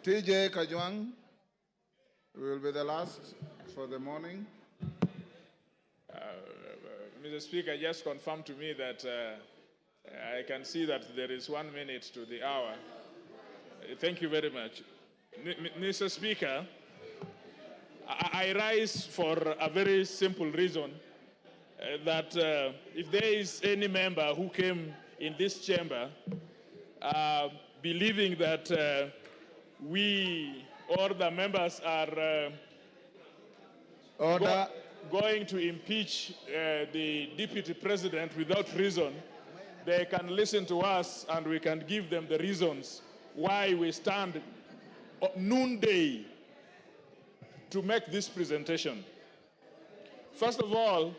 KAJWANG will be the last for the morning. Mr. Speaker, just confirm to me that I can see that there is 1 minute to the hour. Thank you very much. Mr. Speaker, I rise for a very simple reason, that if there is any member who came in this chamber believing that we or the members are going to impeach the deputy president without reason, they can listen to us and we can give them the reasons why we stand noonday to make this presentation. First of all,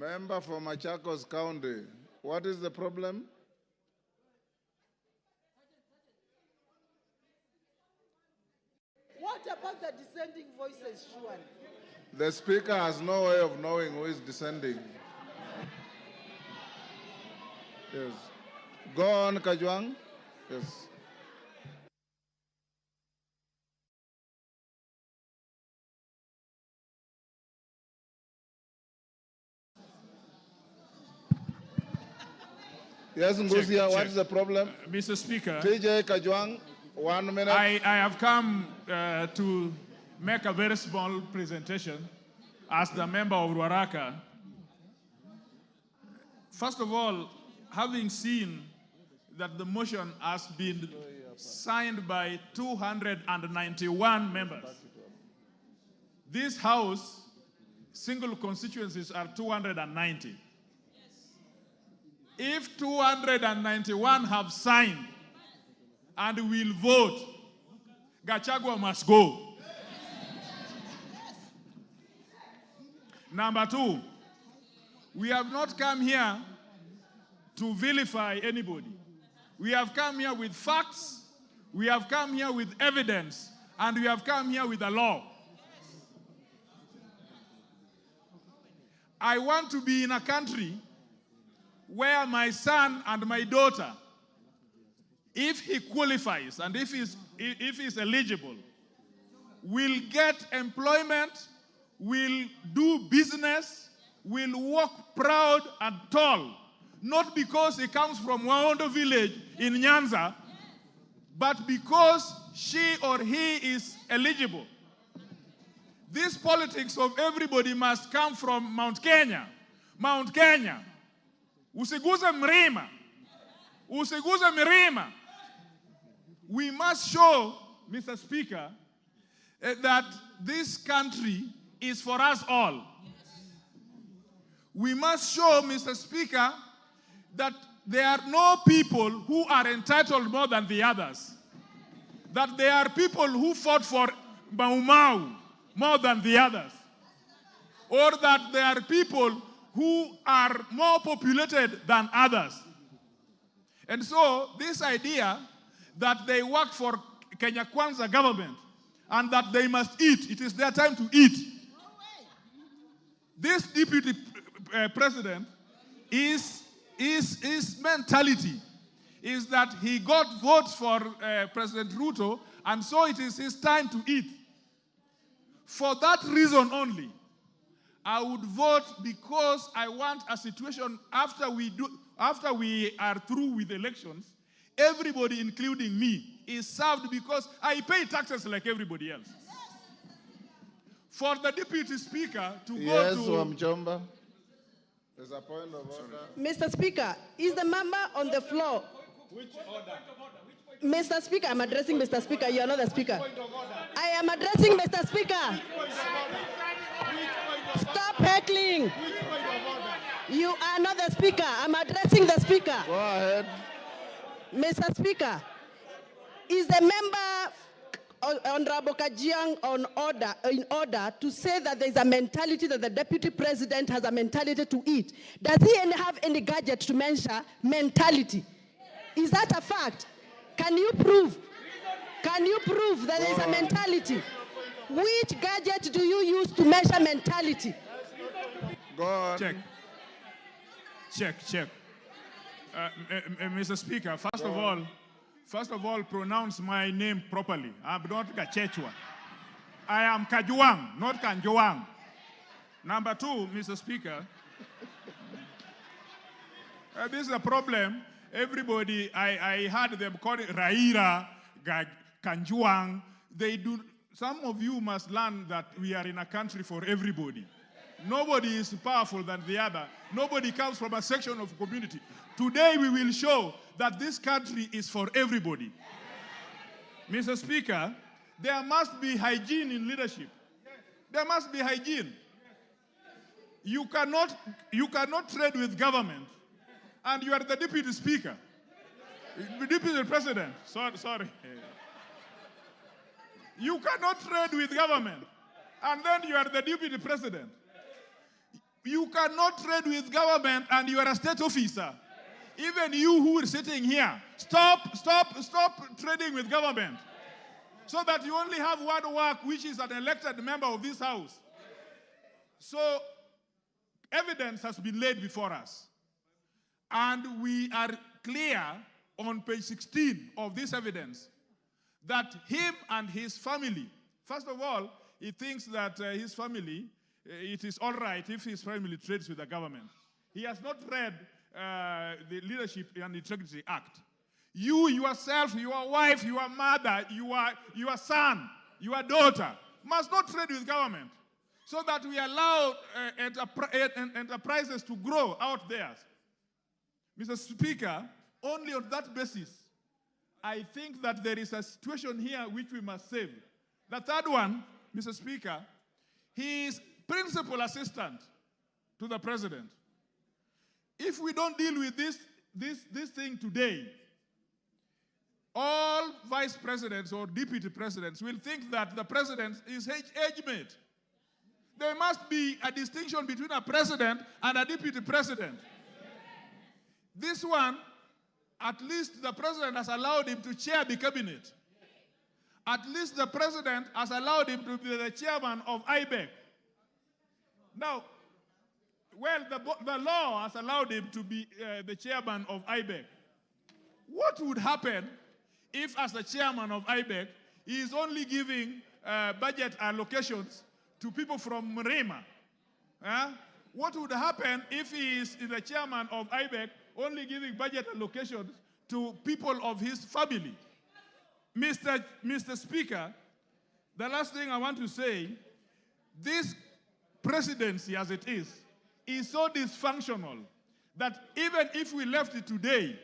Member for Machakos County, what is the problem? What about the dissenting voices, Shuan? The speaker has no way of knowing who is descending. Yes. Go on, KAJWANG. Yes. Yes, Ngusia, what is the problem? Mr. Speaker, KAJWANG, 1 minute. I have come to make a very small presentation as the member of Ruaraka. First of all, having seen that the motion has been signed by 291 members, this House, single constituencies are 290. If 291 have signed and will vote, Gachagua must go. Number two, we have not come here to vilify anybody. We have come here with facts, we have come here with evidence, and we have come here with the law. I want to be in a country where my son and my daughter, if he qualifies and if he's eligible, will get employment, will do business, will walk proud and tall, not because he comes from Waondo village in Nyanza, but because she or he is eligible. This politics of everybody must come from Mount Kenya. Mount Kenya. Usiguze Mlima. Usiguze Mlima. We must show, Mr. Speaker, that this country is for us all. We must show, Mr. Speaker, that there are no people who are entitled more than the others. That there are people who fought for Mau Mau more than the others. Or that there are people who are more populated than others. And so this idea that they work for Kenya Kwanza government and that they must eat, it is their time to eat. This deputy president his mentality is that he got votes for President Ruto, and so it is his time to eat. For that reason only, I would vote, because I want a situation after we are through with elections, everybody, including me, is served, because I pay taxes like everybody else. For the deputy speaker to go to... Wamchomba. There's a point of order. Mr. Speaker, is the member on the floor? Which order? Mr. Speaker, I'm addressing Mr. Speaker. You are not the Speaker. I am addressing Mr. Speaker. Stop heckling. You are not the Speaker. I'm addressing the Speaker. Go ahead. Mr. Speaker, is the member Honorable KAJWANG in order to say that there is a mentality that the deputy president has a mentality to eat? Does he have any gadget to measure mentality? Is that a fact? Can you prove? Can you prove that there is a mentality? Which gadget do you use to measure mentality? Go on. Check. Mr. Speaker, first of all, pronounce my name properly. I'm not Gachechwa. I am KAJWANG, not KAJWANG. Number two, Mr. Speaker, this is a problem. Everybody, I heard them call it Raira, KAJWANG. Some of you must learn that we are in a country for everybody. Nobody is powerful than the other. Nobody comes from a section of community. Today we will show that this country is for everybody. Mr. Speaker, there must be hygiene in leadership. There must be hygiene. You cannot trade with government, and you are the deputy speaker, deputy president. Sorry. You cannot trade with government, and then you are the deputy president. You cannot trade with government, and you are a state officer. Even you who are sitting here, stop trading with government, so that you only have one work, which is an elected member of this house. So evidence has been laid before us, and we are clear on page 16 of this evidence that him and his family, first of all, he thinks that his family, it is all right if his family trades with the government. He has not read the Leadership and Integrity Act. You yourself, your wife, your mother, your son, your daughter must not trade with government, so that we allow enterprises to grow out there. Mr. Speaker, only on that basis, I think that there is a situation here which we must save. The third one, Mr. Speaker, he is principal assistant to the president. If we don't deal with this thing today, all vice presidents or deputy presidents will think that the president is age mate. There must be a distinction between a president and a deputy president. This one, at least the president has allowed him to chair the cabinet. At least the president has allowed him to be the chairman of IBEC. Now, well, the law has allowed him to be the chairman of IBEC. What would happen if, as the chairman of IBEC, he is only giving budget allocations to people from Mlima? What would happen if he is the chairman of IBEC, only giving budget allocations to people of his family? Mr. Speaker, the last thing I want to say, this presidency as it is so dysfunctional that even if we left it today,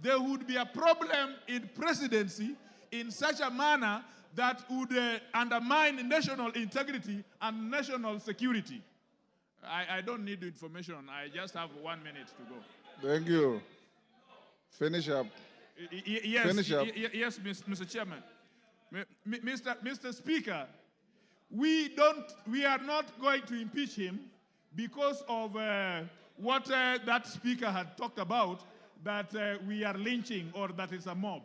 there would be a problem in presidency in such a manner that would undermine national integrity and national security. I don't need the information. I just have 1 minute to go. Thank you. Finish up. Yes, Finish up. Yes, Mr. Chairman. Mr. Speaker, we are not going to impeach him because of what that speaker had talked about, that we are lynching or that it's a mob.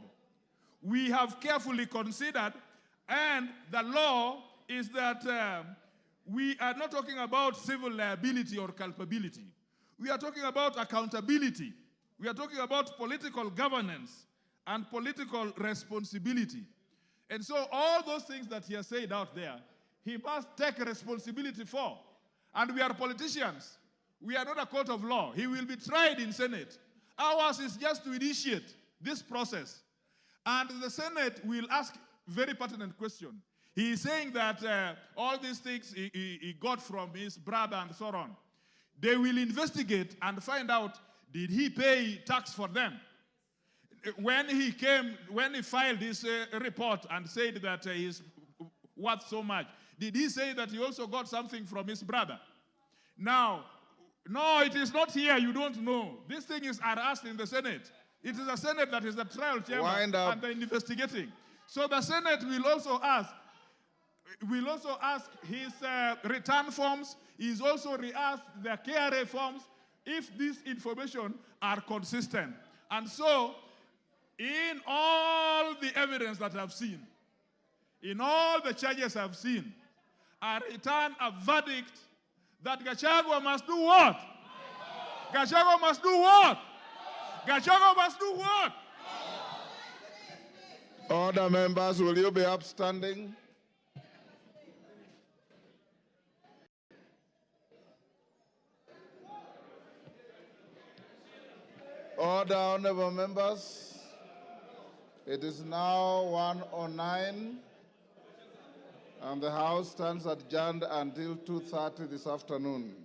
We have carefully considered, and the law is that we are not talking about civil liability or culpability. We are talking about accountability. We are talking about political governance and political responsibility. And so all those things that he has said out there, he must take responsibility for. And we are politicians. We are not a court of law. He will be tried in Senate. Ours is just to initiate this process. And the Senate will ask very pertinent question. He is saying that all these things he got from his brother and so on. They will investigate and find out, did he pay tax for them? When he filed his report and said that he's worth so much, did he say that he also got something from his brother? Now, no, it is not here. You don't know. This thing is asked in the Senate. It is the Senate that is the trial chamber and they're investigating. So the Senate will also ask his return forms. He's also re-asked the KRA forms if these information are consistent. And so in all the evidence that I've seen, in all the charges I've seen, I return a verdict that Gachagua must do what? Gachagua must do what? Gachagua must do what? Order, members, will you be upstanding? Order, honorable members. It is now 1:09, and the House stands adjourned until 2:30 this afternoon.